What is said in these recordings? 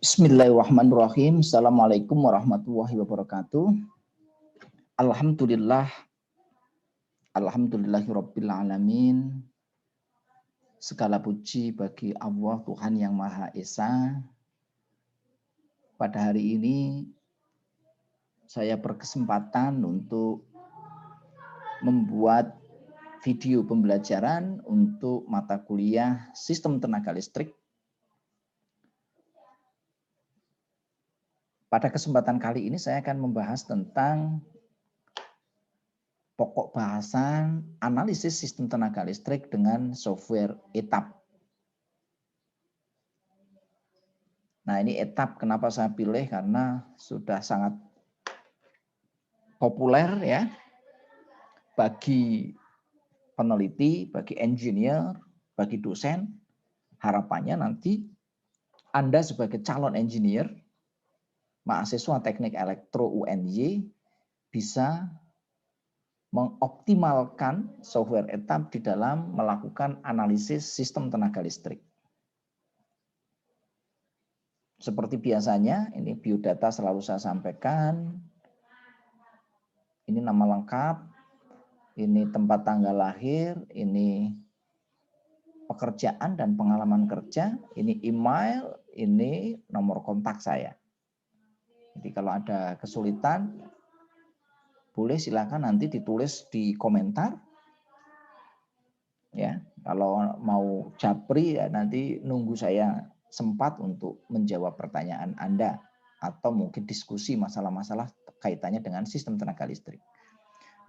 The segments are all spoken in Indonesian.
Bismillahirrahmanirrahim. Assalamualaikum warahmatullahi wabarakatuh. Alhamdulillah. Alhamdulillahirabbil alamin. Segala puji bagi Allah Tuhan yang Maha Esa. Pada hari ini saya berkesempatan untuk membuat video pembelajaran untuk mata kuliah Sistem Tenaga Listrik. Pada kesempatan kali ini saya akan membahas tentang pokok bahasan analisis sistem tenaga listrik dengan software ETAP. Nah, ini ETAP kenapa saya pilih, karena sudah sangat populer ya bagi peneliti, bagi engineer, bagi dosen. Harapannya nanti Anda sebagai calon engineer, mahasiswa teknik elektro UNY bisa mengoptimalkan software ETAP di dalam melakukan analisis sistem tenaga listrik. Seperti biasanya, ini biodata selalu saya sampaikan. Ini nama lengkap, ini tempat tanggal lahir, ini pekerjaan dan pengalaman kerja, ini email, ini nomor kontak saya. Jadi kalau ada kesulitan, boleh silakan nanti ditulis di komentar. Ya, kalau mau japri ya nanti nunggu saya sempat untuk menjawab pertanyaan Anda atau mungkin diskusi masalah-masalah kaitannya dengan sistem tenaga listrik.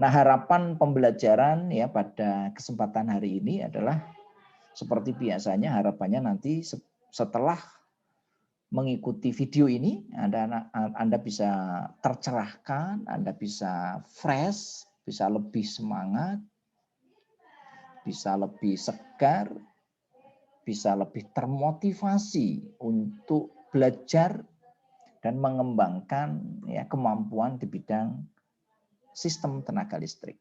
Nah, harapan pembelajaran ya pada kesempatan hari ini adalah seperti biasanya, harapannya nanti setelah mengikuti video ini Anda bisa tercerahkan, Anda bisa fresh, bisa lebih semangat, bisa lebih segar, bisa lebih termotivasi untuk belajar dan mengembangkan ya kemampuan di bidang sistem tenaga listrik.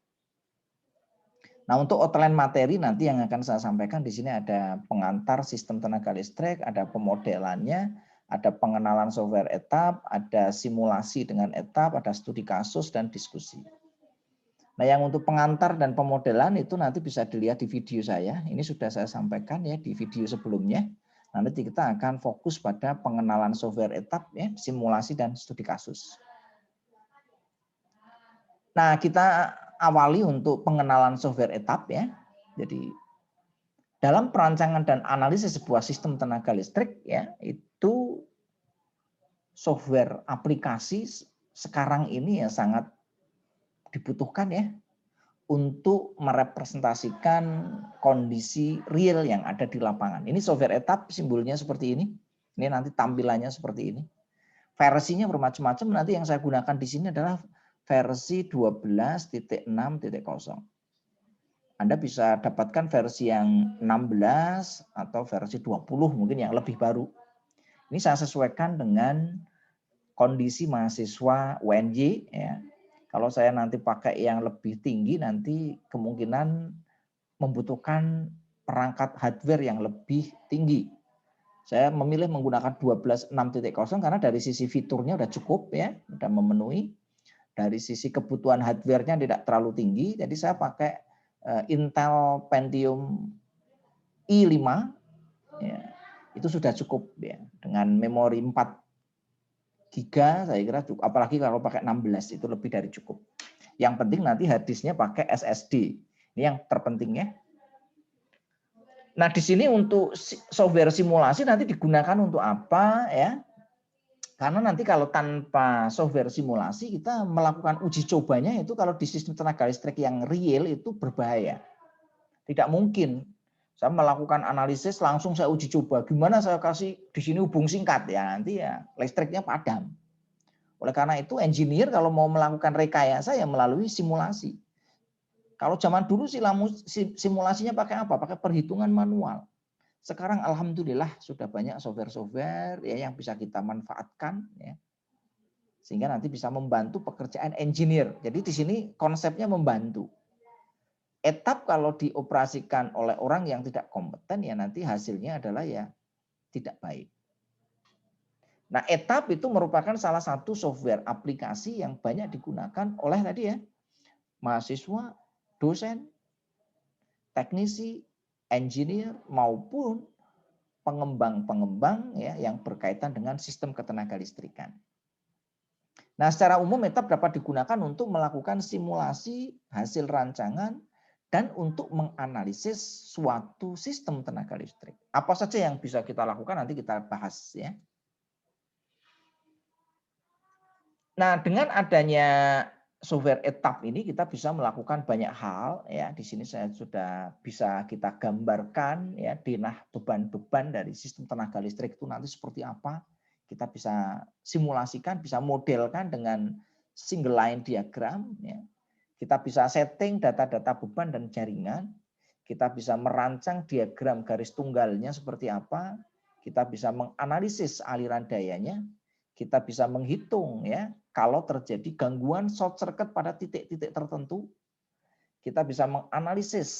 Nah, untuk outline materi nanti yang akan saya sampaikan di sini ada pengantar sistem tenaga listrik, ada pemodelannya, ada pengenalan software ETAP, ada simulasi dengan ETAP, ada studi kasus dan diskusi. Nah, yang untuk pengantar dan pemodelan itu nanti bisa dilihat di video saya. Ini sudah saya sampaikan ya di video sebelumnya. Nanti kita akan fokus pada pengenalan software ETAP ya, simulasi dan studi kasus. Nah, kita awali untuk pengenalan software ETAP ya. Jadi dalam perancangan dan analisis sebuah sistem tenaga listrik ya, itu software aplikasi sekarang ini ya sangat dibutuhkan ya untuk merepresentasikan kondisi real yang ada di lapangan. Ini software ETAP, simbolnya seperti ini. Ini nanti tampilannya seperti ini. Versinya bermacam-macam, nanti yang saya gunakan di sini adalah versi 12.6.0. Anda bisa dapatkan versi yang 16 atau versi 20 mungkin yang lebih baru. Ini saya sesuaikan dengan kondisi mahasiswa UNY ya. Kalau saya nanti pakai yang lebih tinggi, nanti kemungkinan membutuhkan perangkat hardware yang lebih tinggi. Saya memilih menggunakan 12.6.0 karena dari sisi fiturnya udah cukup ya, udah memenuhi. Dari sisi kebutuhan hardware-nya tidak terlalu tinggi, jadi saya pakai Intel Pentium i5 ya. Itu sudah cukup ya, dengan memori 4 GB saya kira cukup, apalagi kalau pakai 16 itu lebih dari cukup. Yang penting nanti harddisknya pakai SSD. Ini yang terpenting ya. Nah, di sini untuk software simulasi nanti digunakan untuk apa ya? Karena nanti kalau tanpa software simulasi kita melakukan uji cobanya itu kalau di sistem tenaga listrik yang real itu berbahaya. Tidak mungkin saya melakukan analisis langsung saya uji coba. Gimana saya kasih di sini hubung singkat ya, nanti ya listriknya padam. Oleh karena itu engineer kalau mau melakukan rekayasa ya melalui simulasi. Kalau zaman dulu simulasinya pakai apa? Pakai perhitungan manual. Sekarang alhamdulillah sudah banyak software-software ya yang bisa kita manfaatkan ya. Sehingga nanti bisa membantu pekerjaan engineer. Jadi di sini konsepnya membantu. ETAP kalau dioperasikan oleh orang yang tidak kompeten ya nanti hasilnya adalah ya tidak baik. Nah, ETAP itu merupakan salah satu software aplikasi yang banyak digunakan oleh tadi ya, mahasiswa, dosen, teknisi, engineer maupun pengembang-pengembang ya yang berkaitan dengan sistem ketenagalistrikan. Nah, secara umum ETAP dapat digunakan untuk melakukan simulasi hasil rancangan dan untuk menganalisis suatu sistem tenaga listrik. Apa saja yang bisa kita lakukan nanti kita bahas ya. Nah, dengan adanya software ETAP ini kita bisa melakukan banyak hal ya. Di sini saya sudah bisa kita gambarkan ya denah beban-beban dari sistem tenaga listrik itu nanti seperti apa. Kita bisa simulasikan, bisa modelkan dengan single line diagram ya. Kita bisa setting data-data beban dan jaringan. Kita bisa merancang diagram garis tunggalnya seperti apa. Kita bisa menganalisis aliran dayanya. Kita bisa menghitung ya kalau terjadi gangguan short circuit pada titik-titik tertentu. Kita bisa menganalisis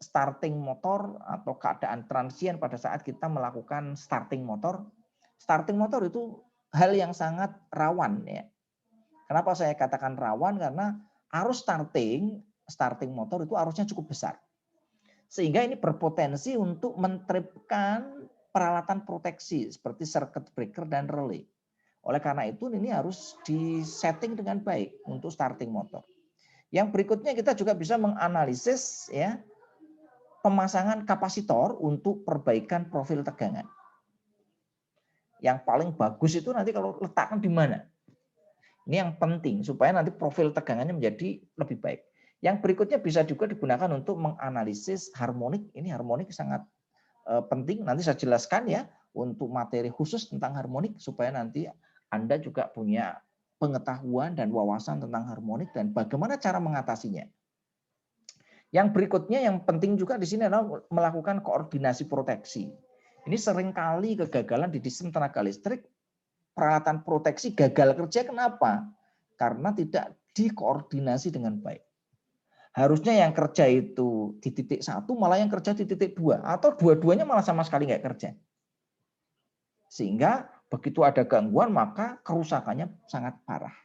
starting motor atau keadaan transient pada saat kita melakukan starting motor. Starting motor itu hal yang sangat rawan ya. Kenapa saya katakan rawan? Karena arus starting motor itu arusnya cukup besar. Sehingga ini berpotensi untuk mentripkan peralatan proteksi seperti circuit breaker dan relay. Oleh karena itu ini harus disetting dengan baik untuk starting motor. Yang berikutnya kita juga bisa menganalisis ya pemasangan kapasitor untuk perbaikan profil tegangan. Yang paling bagus itu nanti kalau letakkan di mana? Ini yang penting supaya nanti profil tegangannya menjadi lebih baik. Yang berikutnya bisa juga digunakan untuk menganalisis harmonik. Ini harmonik sangat penting. Nanti saya jelaskan ya untuk materi khusus tentang harmonik supaya nanti Anda juga punya pengetahuan dan wawasan tentang harmonik dan bagaimana cara mengatasinya. Yang berikutnya yang penting juga di sini adalah melakukan koordinasi proteksi. Ini seringkali kegagalan di sistem tenaga listrik. Peralatan proteksi gagal kerja kenapa? Karena tidak dikoordinasi dengan baik. Harusnya yang kerja itu di titik 1 malah yang kerja di titik 2 atau dua-duanya malah sama sekali nggak kerja. Sehingga begitu ada gangguan maka kerusakannya sangat parah.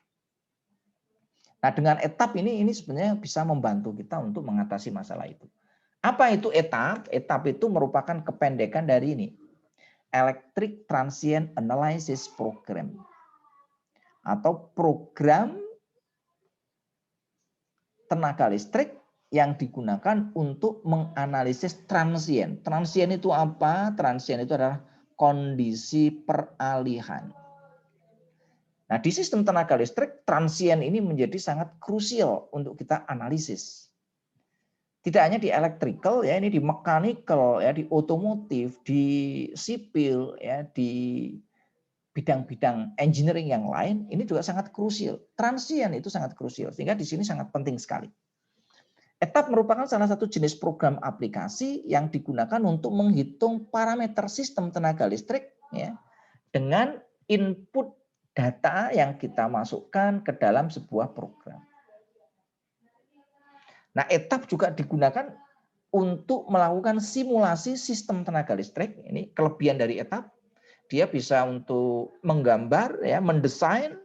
Nah, dengan ETAP ini sebenarnya bisa membantu kita untuk mengatasi masalah itu. Apa itu ETAP? ETAP itu merupakan kependekan dari ini. Electric Transient Analysis Program atau program tenaga listrik yang digunakan untuk menganalisis transient. Transient itu apa? Transient itu adalah kondisi peralihan. Nah, di sistem tenaga listrik, transient ini menjadi sangat krusial untuk kita analisis. Tidak hanya di electrical ya, ini di mechanical ya, di otomotif, di sipil ya, di bidang-bidang engineering yang lain ini juga sangat krusial. Transient itu sangat krusial sehingga di sini sangat penting sekali. ETAP merupakan salah satu jenis program aplikasi yang digunakan untuk menghitung parameter sistem tenaga listrik ya dengan input data yang kita masukkan ke dalam sebuah program. Nah, ETAP juga digunakan untuk melakukan simulasi sistem tenaga listrik. Ini kelebihan dari ETAP. Dia bisa untuk menggambar, ya, mendesain,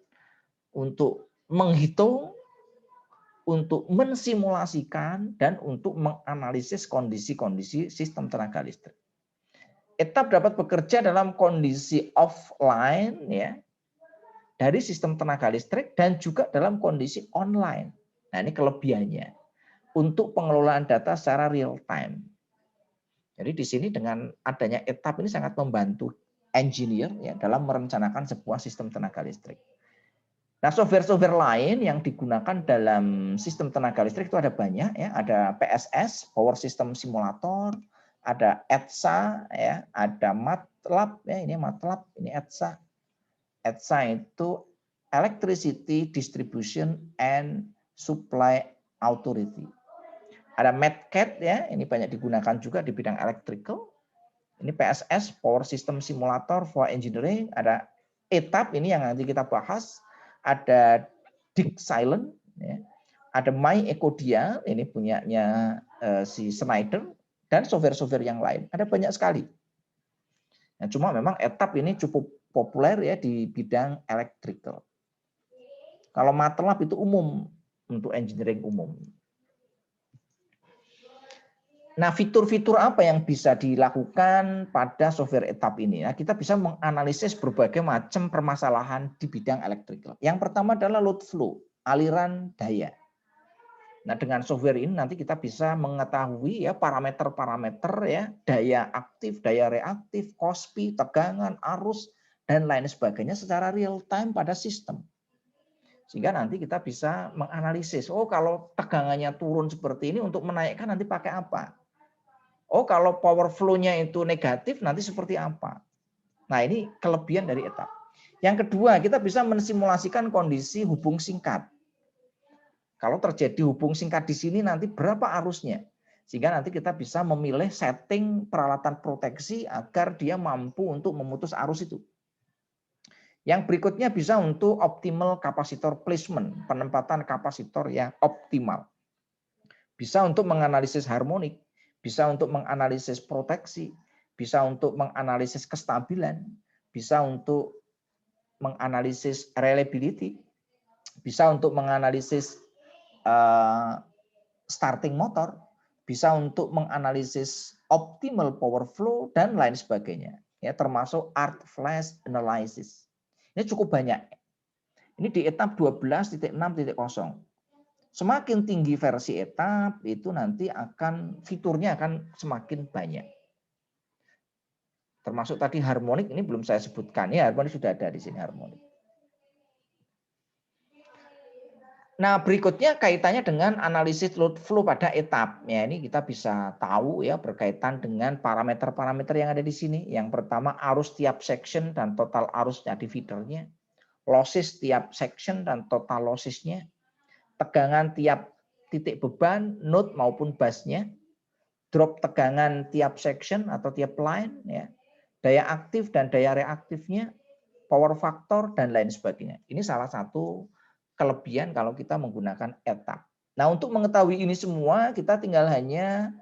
untuk menghitung, untuk mensimulasikan, dan untuk menganalisis kondisi-kondisi sistem tenaga listrik. ETAP dapat bekerja dalam kondisi offline, ya, dari sistem tenaga listrik dan juga dalam kondisi online. Nah, ini kelebihannya. Untuk pengelolaan data secara real time. Jadi di sini dengan adanya ETAP ini sangat membantu engineer ya dalam merencanakan sebuah sistem tenaga listrik. Nah, software-software lain yang digunakan dalam sistem tenaga listrik itu ada banyak ya, ada PSS, Power System Simulator, ada ETSA ya, ada MATLAB ya, ini MATLAB, ini ETSA. ETSA itu Electricity Distribution and Supply Authority. Ada MATCAD ya, ini banyak digunakan juga di bidang electrical. Ini PSS, Power System Simulator for Engineering. Ada ETAP, ini yang nanti kita bahas. Ada DIG-Silent, ya. Ada MyEcodia, ini punyanya si Schneider, dan software-software yang lain. Ada banyak sekali. Nah, cuma memang etap ini cukup populer ya di bidang electrical. Kalau MATLAB itu umum untuk engineering umum. Nah, fitur-fitur apa yang bisa dilakukan pada software etap ini? Nah, kita bisa menganalisis berbagai macam permasalahan di bidang electrical. Yang pertama adalah load flow, aliran daya. Nah, dengan software ini nanti kita bisa mengetahui ya parameter-parameter ya, daya aktif, daya reaktif, KOSPI, tegangan, arus, dan lain sebagainya secara real time pada sistem. Sehingga nanti kita bisa menganalisis, oh kalau tegangannya turun seperti ini untuk menaikkan nanti pakai apa? Oh, kalau power flow-nya itu negatif, nanti seperti apa? Nah, ini kelebihan dari etap. Yang kedua, kita bisa mensimulasikan kondisi hubung singkat. Kalau terjadi hubung singkat di sini, nanti berapa arusnya? Sehingga nanti kita bisa memilih setting peralatan proteksi agar dia mampu untuk memutus arus itu. Yang berikutnya bisa untuk optimal kapasitor placement, penempatan kapasitor yang optimal. Bisa untuk menganalisis harmonik, bisa untuk menganalisis proteksi, bisa untuk menganalisis kestabilan, bisa untuk menganalisis reliability, bisa untuk menganalisis starting motor, bisa untuk menganalisis optimal power flow dan lain sebagainya. Ya, termasuk art flash analysis. Ini cukup banyak. Ini di etap 12.6.0. Semakin tinggi versi etap, itu nanti akan fiturnya akan semakin banyak. Termasuk tadi harmonik, ini belum saya sebutkan. Ya, harmonik sudah ada di sini harmonik. Nah, berikutnya kaitannya dengan analisis load flow pada etap. Ya, ini kita bisa tahu ya berkaitan dengan parameter-parameter yang ada di sini. Yang pertama arus tiap section dan total arusnya di feedernya. Losses tiap section dan total lossesnya. Tegangan tiap titik beban, node maupun busnya, drop tegangan tiap section atau tiap line, ya, daya aktif dan daya reaktifnya, power factor, dan lain sebagainya. Ini salah satu kelebihan kalau kita menggunakan etap. Nah, untuk mengetahui ini semua, kita tinggal hanya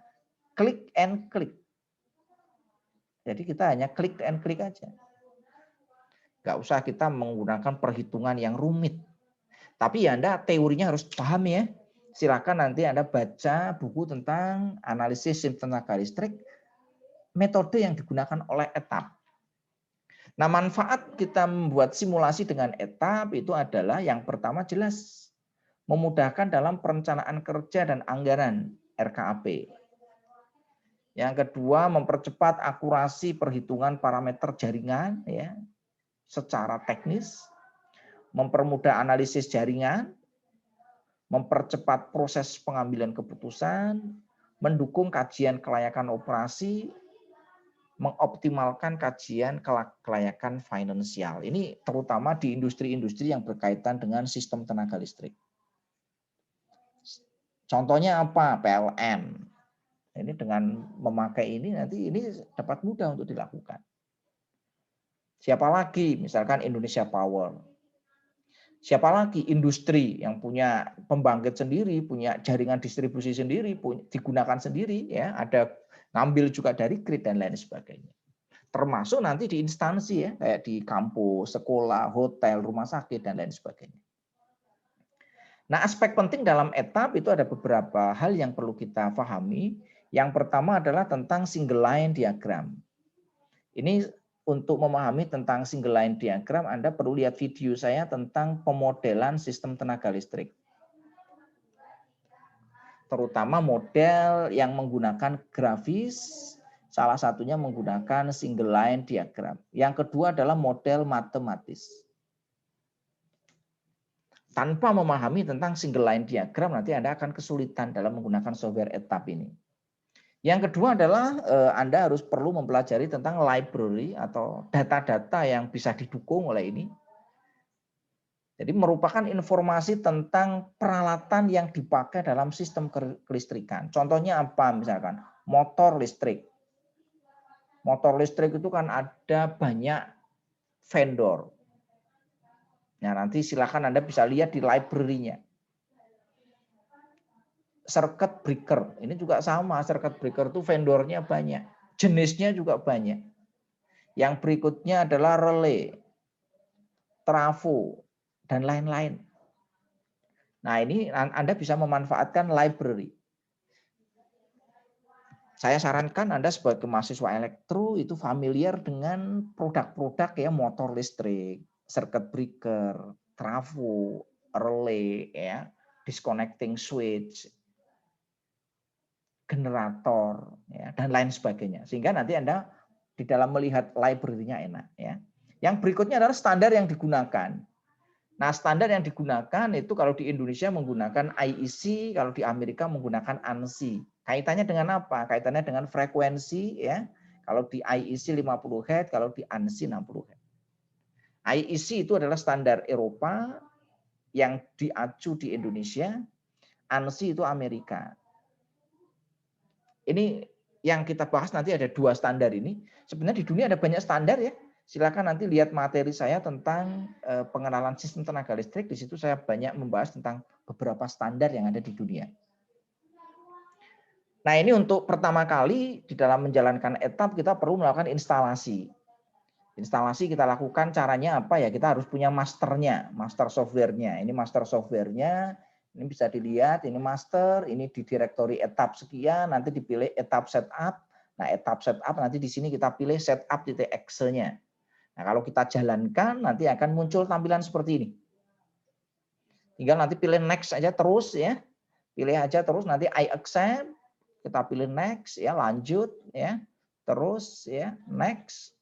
klik and klik. Jadi kita hanya klik and klik aja. Nggak usah kita menggunakan perhitungan yang rumit. Tapi ya Anda teorinya harus paham ya. Silakan nanti Anda baca buku tentang analisis sistem tenaga listrik, metode yang digunakan oleh etap. Nah, manfaat kita membuat simulasi dengan etap itu adalah yang pertama jelas memudahkan dalam perencanaan kerja dan anggaran RKAP. Yang kedua, mempercepat akurasi perhitungan parameter jaringan ya secara teknis, mempermudah analisis jaringan, mempercepat proses pengambilan keputusan, mendukung kajian kelayakan operasi, mengoptimalkan kajian kelayakan finansial. Ini terutama di industri-industri yang berkaitan dengan sistem tenaga listrik. Contohnya apa? PLN. Ini dengan memakai ini nanti ini dapat mudah untuk dilakukan. Siapa lagi? Misalkan Indonesia Power. Siapa lagi? Industri yang punya pembangkit sendiri, punya jaringan distribusi sendiri, digunakan sendiri, ya, ada ngambil juga dari grid dan lain sebagainya. Termasuk nanti di instansi ya, kayak di kampus, sekolah, hotel, rumah sakit dan lain sebagainya. Nah, aspek penting dalam etap itu ada beberapa hal yang perlu kita pahami. Yang pertama adalah tentang single line diagram. Ini untuk memahami tentang single line diagram, Anda perlu lihat video saya tentang pemodelan sistem tenaga listrik. Terutama model yang menggunakan grafis, salah satunya menggunakan single line diagram. Yang kedua adalah model matematis. Tanpa memahami tentang single line diagram, nanti Anda akan kesulitan dalam menggunakan software etap ini. Yang kedua adalah Anda harus perlu mempelajari tentang library atau data-data yang bisa didukung oleh ini. Jadi merupakan informasi tentang peralatan yang dipakai dalam sistem kelistrikan. Contohnya apa? Misalkan motor listrik. Motor listrik itu kan ada banyak vendor. Nah, nanti silakan Anda bisa lihat di library-nya. Circuit breaker, ini juga sama. Circuit breaker itu vendornya banyak. Jenisnya juga banyak. Yang berikutnya adalah relay, trafo, dan lain-lain. Nah, ini Anda bisa memanfaatkan library. Saya sarankan Anda sebagai mahasiswa elektro itu familiar dengan produk-produk ya, motor listrik, circuit breaker, trafo, relay, ya, disconnecting switch, generator, ya, dan lain sebagainya. Sehingga nanti Anda di dalam melihat library-nya enak. Ya. Yang berikutnya adalah standar yang digunakan. Nah, standar yang digunakan itu kalau di Indonesia menggunakan IEC, kalau di Amerika menggunakan ANSI. Kaitannya dengan apa? Kaitannya dengan frekuensi ya. Kalau di IEC 50 Hz, kalau di ANSI 60 Hz. IEC itu adalah standar Eropa yang diacu di Indonesia, ANSI itu Amerika. Ini yang kita bahas nanti ada 2 standar ini. Sebenarnya di dunia ada banyak standar ya. Silakan nanti lihat materi saya tentang pengenalan sistem tenaga listrik. Di situ saya banyak membahas tentang beberapa standar yang ada di dunia. Nah, ini untuk pertama kali di dalam menjalankan etap kita perlu melakukan instalasi. Instalasi kita lakukan caranya apa ya? Kita harus punya masternya, master software-nya. Ini master software-nya, ini bisa dilihat, ini master, ini di direktori etap sekian, nanti dipilih etap setup. Nah, etap setup nanti di sini kita pilih setup titik exe-nya. Nah, kalau kita jalankan nanti akan muncul tampilan seperti ini. Tinggal nanti pilih next aja terus ya. Pilih aja terus nanti I accept, kita pilih next ya, lanjut ya. Terus ya, next.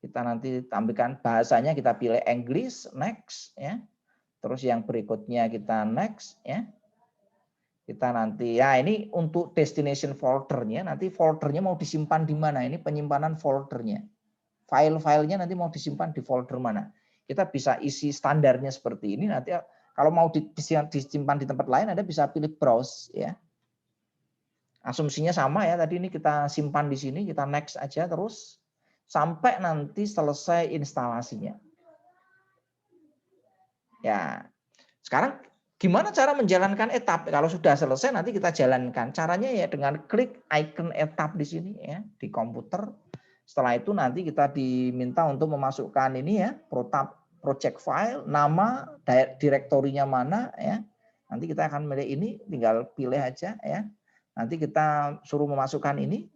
Kita nanti tampilkan bahasanya, kita pilih English, next ya. Terus yang berikutnya kita next ya. Kita nanti ya ini untuk destination foldernya, nanti foldernya mau disimpan di mana? Ini penyimpanan foldernya. File-filenya nanti mau disimpan di folder mana. Kita bisa isi standarnya seperti ini. Nanti kalau mau disimpan di tempat lain, Anda bisa pilih browse ya. Asumsinya sama ya. Tadi ini kita simpan di sini, kita next aja terus sampai nanti selesai instalasinya. Ya. Sekarang gimana cara menjalankan etap? Kalau sudah selesai nanti kita jalankan. Caranya ya dengan klik icon etap di sini ya di komputer. Setelah itu nanti kita diminta untuk memasukkan ini ya, project file, nama, direktorinya mana ya. Nanti kita akan milih ini, tinggal pilih aja ya. Nanti kita suruh memasukkan ini.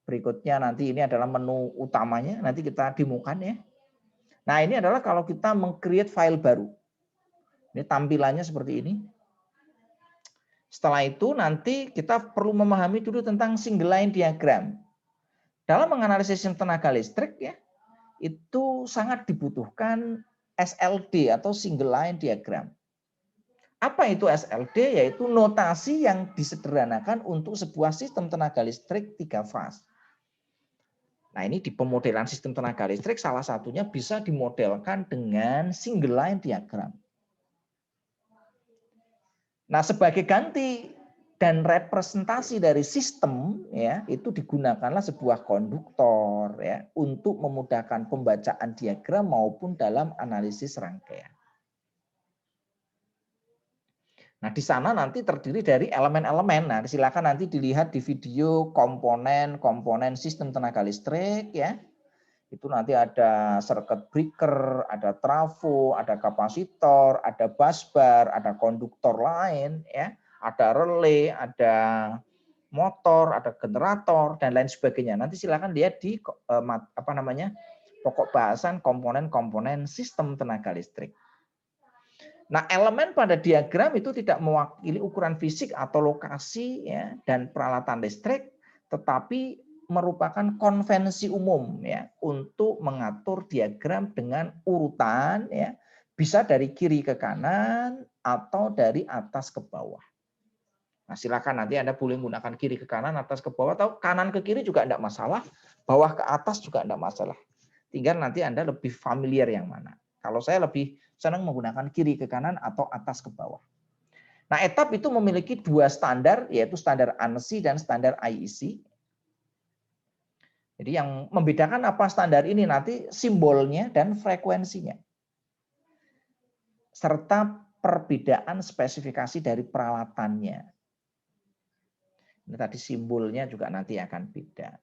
Berikutnya nanti ini adalah menu utamanya, nanti kita demokan ya. Nah, ini adalah kalau kita meng-create file baru. Ini tampilannya seperti ini. Setelah itu nanti kita perlu memahami dulu tentang single line diagram. Dalam menganalisis sistem tenaga listrik ya, itu sangat dibutuhkan SLD atau single line diagram. Apa itu SLD? Yaitu notasi yang disederhanakan untuk sebuah sistem tenaga listrik 3 fase. Nah, ini di pemodelan sistem tenaga listrik salah satunya bisa dimodelkan dengan single line diagram. Nah, sebagai ganti dan representasi dari sistem ya, itu digunakanlah sebuah konduktor ya untuk memudahkan pembacaan diagram maupun dalam analisis rangkaian. Nah, di sana nanti terdiri dari elemen-elemen. Nah, silakan nanti dilihat di video komponen sistem tenaga listrik ya. Itu nanti ada circuit breaker, ada trafo, ada kapasitor, ada busbar, ada konduktor lain ya, ada relay, ada motor, ada generator dan lain sebagainya. Nanti silakan lihat di pokok bahasan komponen-komponen sistem tenaga listrik. Nah, elemen pada diagram itu tidak mewakili ukuran fisik atau lokasi ya dan peralatan listrik, tetapi merupakan konvensi umum ya untuk mengatur diagram dengan urutan ya, bisa dari kiri ke kanan atau dari atas ke bawah. Nah, silakan nanti Anda boleh menggunakan kiri ke kanan, atas ke bawah, atau kanan ke kiri juga tidak masalah, bawah ke atas juga tidak masalah. Tinggal nanti Anda lebih familiar yang mana. Kalau saya lebih senang menggunakan kiri ke kanan atau atas ke bawah. Nah, etap itu memiliki 2 standar, yaitu standar ANSI dan standar IEC. Jadi yang membedakan apa standar ini nanti simbolnya dan frekuensinya. Serta perbedaan spesifikasi dari peralatannya. Ini tadi simbolnya juga nanti akan beda.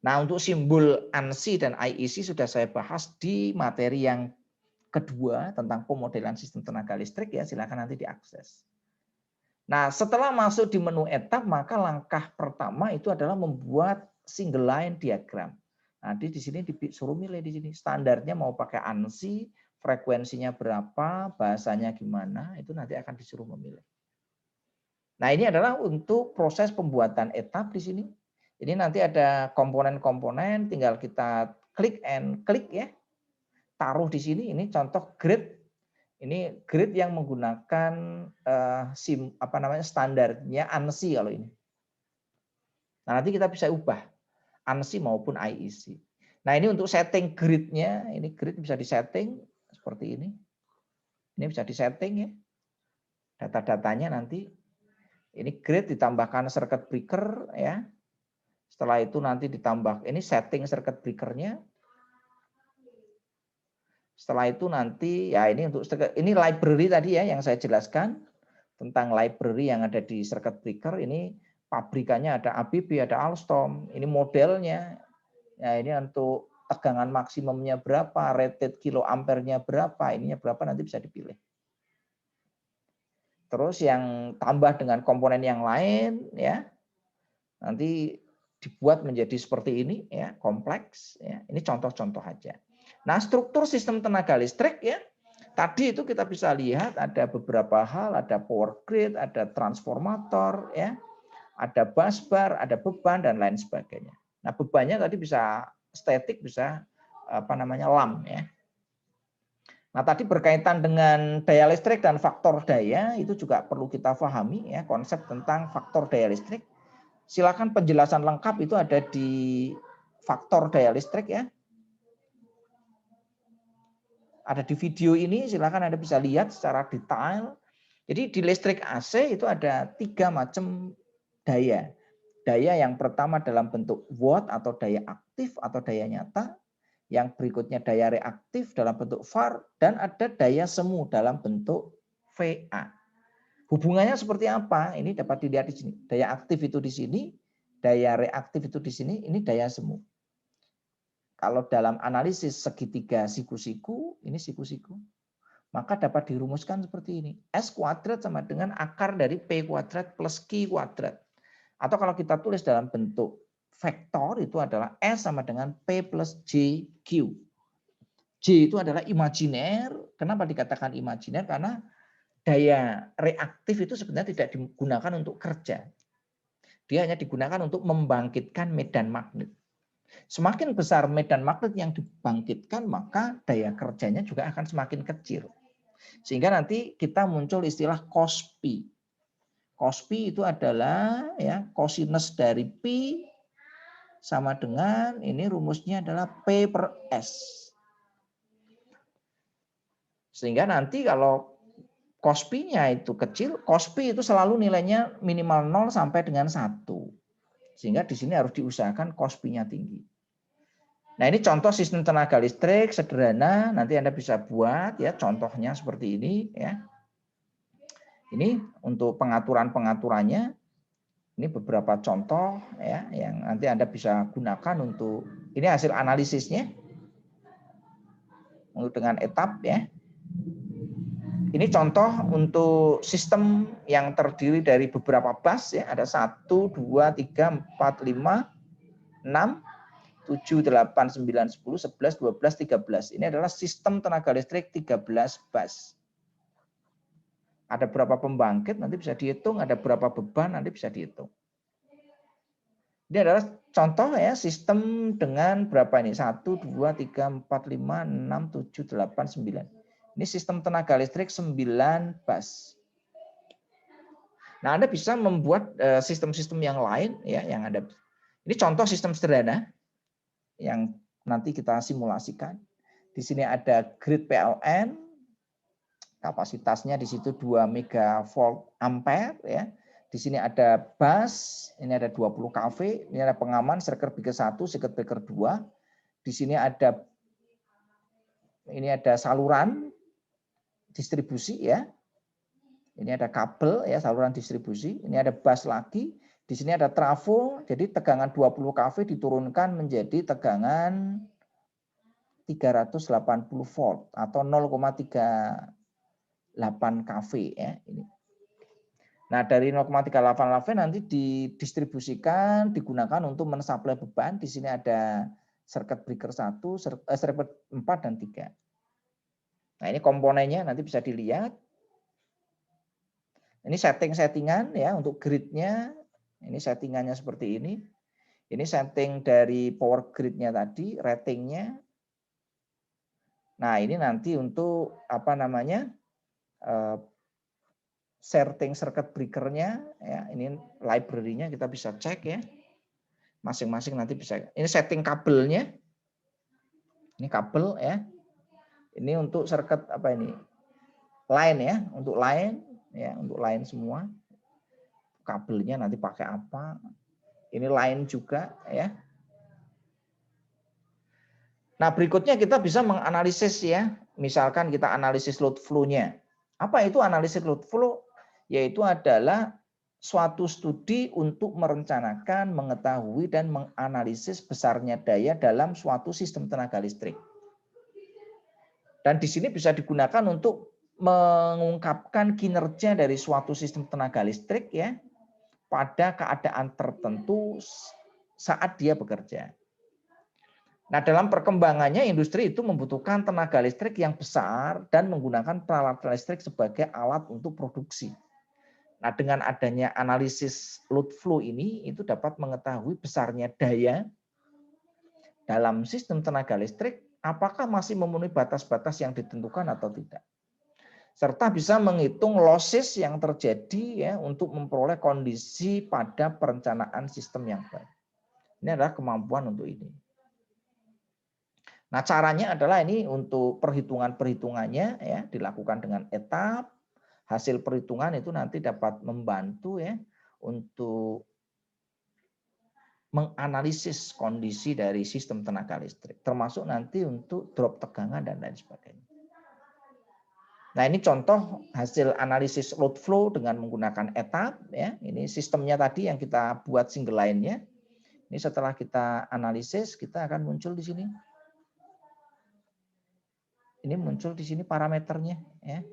Nah, untuk simbol ANSI dan IEC sudah saya bahas di materi yang kedua tentang pemodelan sistem tenaga listrik ya, silakan nanti diakses. Nah, setelah masuk di menu etap, maka langkah pertama itu adalah membuat single line diagram. Nanti di sini disuruh milih di sini standarnya mau pakai ANSI, frekuensinya berapa, bahasanya gimana, itu nanti akan disuruh memilih. Nah, ini adalah untuk proses pembuatan etap di sini. Ini nanti ada komponen-komponen, tinggal kita klik ya. Taruh di sini, ini contoh grid. Ini grid yang menggunakan standarnya ANSI kalau ini. Nah, nanti kita bisa ubah ANSI maupun IEC. Nah, ini untuk setting gridnya, ini grid bisa disetting seperti ini. Ini bisa disetting ya. Data-datanya nanti. Ini grid ditambahkan circuit breaker ya. Setelah itu nanti ditambah ini setting circuit breakernya. Setelah itu nanti ya ini library tadi ya yang saya jelaskan tentang library yang ada di circuit breaker. Ini pabrikannya ada ABB, ada Alstom. Ini modelnya. Ya ini untuk tegangan maksimumnya berapa, rated kiloampernya berapa, ininya berapa nanti bisa dipilih. Terus yang tambah dengan komponen yang lain ya. Nanti dibuat menjadi seperti ini ya, kompleks ya. Ini contoh-contoh aja. Nah, struktur sistem tenaga listrik ya. Tadi itu kita bisa lihat ada beberapa hal, ada power grid, ada transformator ya. Ada busbar, ada beban dan lain sebagainya. Nah, bebannya tadi bisa statik, bisa lam ya. Nah, tadi berkaitan dengan daya listrik dan faktor daya itu juga perlu kita pahami ya, konsep tentang faktor daya listrik. Silakan penjelasan lengkap itu ada di faktor daya listrik ya. Ada di video ini, silakan Anda bisa lihat secara detail. Jadi di listrik AC itu ada 3 macam daya. Daya yang pertama dalam bentuk watt atau daya aktif atau daya nyata. Yang berikutnya daya reaktif dalam bentuk VAR. Dan ada daya semu dalam bentuk VA. Hubungannya seperti apa? Ini dapat dilihat di sini. Daya aktif itu di sini, daya reaktif itu di sini, ini daya semu. Kalau dalam analisis segitiga siku-siku, ini siku-siku, maka dapat dirumuskan seperti ini. S kuadrat sama dengan akar dari P kuadrat plus Q kuadrat. Atau kalau kita tulis dalam bentuk vektor, itu adalah S sama dengan P plus JQ. J itu adalah imajiner. Kenapa dikatakan imajiner? Karena daya reaktif itu sebenarnya tidak digunakan untuk kerja. Dia hanya digunakan untuk membangkitkan medan magnet. Semakin besar medan magnet yang dibangkitkan, maka daya kerjanya juga akan semakin kecil. Sehingga nanti kita muncul istilah cos-P. Cos-P itu adalah ya cosinus dari P sama dengan ini rumusnya adalah P per S. Sehingga nanti kalau cos-P-nya itu kecil, cos-P itu selalu nilainya minimal 0 sampai dengan 1. Sehingga di sini harus diusahakan cos-P-nya tinggi. Nah, ini contoh sistem tenaga listrik sederhana, nanti Anda bisa buat ya contohnya seperti ini ya. Ini untuk pengaturan-pengaturannya. Ini beberapa contoh ya yang nanti Anda bisa gunakan untuk ini hasil analisisnya. Untuk dengan etap ya. Ini contoh untuk sistem yang terdiri dari beberapa bus ya, ada 1 2 3 4 5 6 7, 8, 9, 10, 11, 12, 13. Ini adalah sistem tenaga listrik 13 bus. Ada berapa pembangkit nanti bisa dihitung, ada berapa beban nanti bisa dihitung. Ini adalah contoh ya sistem dengan berapa ini? 1, 2, 3, 4, 5, 6, 7, 8, 9. Ini sistem tenaga listrik 9 bus. Nah, Anda bisa membuat sistem-sistem yang lain ya yang ada. Ini contoh sistem sederhana yang nanti kita simulasikan. Di sini ada grid PLN, kapasitasnya di situ 2 megavolt ampere ya. Di sini ada bus, ini ada 20 kV, ini ada pengaman circuit breaker 1, circuit breaker 2. Di sini ada saluran distribusi ya. Ini ada kabel ya, saluran distribusi, ini ada bus lagi. Di sini ada trafo, jadi tegangan 20 kV diturunkan menjadi tegangan 380 volt atau 0,38 kV ya ini. Nah, dari 0,38 kV nanti didistribusikan digunakan untuk mensuplai beban. Di sini ada circuit breaker 1, circuit 4 dan 3. Nah, ini komponennya nanti bisa dilihat. Ini settingan ya untuk gridnya. Ini settingannya seperti ini. Ini setting dari power gridnya tadi, ratingnya. Nah, ini nanti untuk apa namanya setting circuit breaker-nya ya. Ini library-nya kita bisa cek ya. Masing-masing nanti bisa. Ini setting kabelnya. Ini kabel ya. Ini untuk circuit apa ini? Line ya, untuk line ya, untuk line semua. Kabelnya nanti pakai apa? Ini line juga ya. Nah, berikutnya kita bisa menganalisis ya. Misalkan kita analisis load flow-nya. Apa itu analisis load flow? Yaitu adalah suatu studi untuk merencanakan, mengetahui, dan menganalisis besarnya daya dalam suatu sistem tenaga listrik. Dan di sini bisa digunakan untuk mengungkapkan kinerja dari suatu sistem tenaga listrik ya pada keadaan tertentu saat dia bekerja. Nah, dalam perkembangannya industri itu membutuhkan tenaga listrik yang besar dan menggunakan peralatan listrik sebagai alat untuk produksi. Nah, dengan adanya analisis load flow ini itu dapat mengetahui besarnya daya dalam sistem tenaga listrik apakah masih memenuhi batas-batas yang ditentukan atau tidak. Serta bisa menghitung losses yang terjadi ya untuk memperoleh kondisi pada perencanaan sistem yang baik. Ini adalah kemampuan untuk ini. Nah, caranya adalah ini untuk perhitungan-perhitungannya ya dilakukan dengan etap. Hasil perhitungan itu nanti dapat membantu ya untuk menganalisis kondisi dari sistem tenaga listrik, termasuk nanti untuk drop tegangan dan lain sebagainya. Nah, ini contoh hasil analisis load flow dengan menggunakan etap ya. Ini sistemnya tadi yang kita buat single line-nya. Ini setelah kita analisis, kita akan muncul di sini. Ini muncul di sini parameternya ya.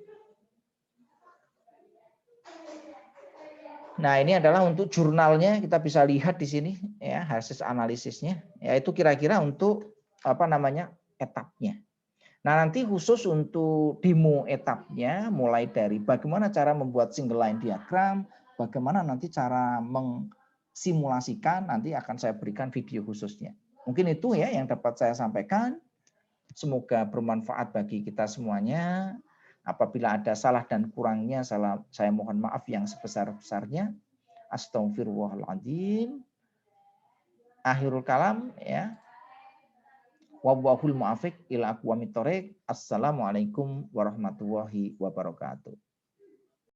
Nah, ini adalah untuk jurnalnya, kita bisa lihat di sini ya hasil analisisnya. Yaitu kira-kira untuk apa namanya etapnya. Nah, nanti khusus untuk demo etapnya mulai dari bagaimana cara membuat single line diagram, bagaimana nanti cara mengsimulasikan, nanti akan saya berikan video khususnya. Mungkin itu ya yang dapat saya sampaikan. Semoga bermanfaat bagi kita semuanya. Apabila ada salah dan kurangnya, saya mohon maaf yang sebesar-besarnya. Astagfirullahaladzim. Akhirul kalam ya. Wallahul muwaffiq ila aqwamit thoriq. Assalamualaikum warahmatullahi wabarakatuh.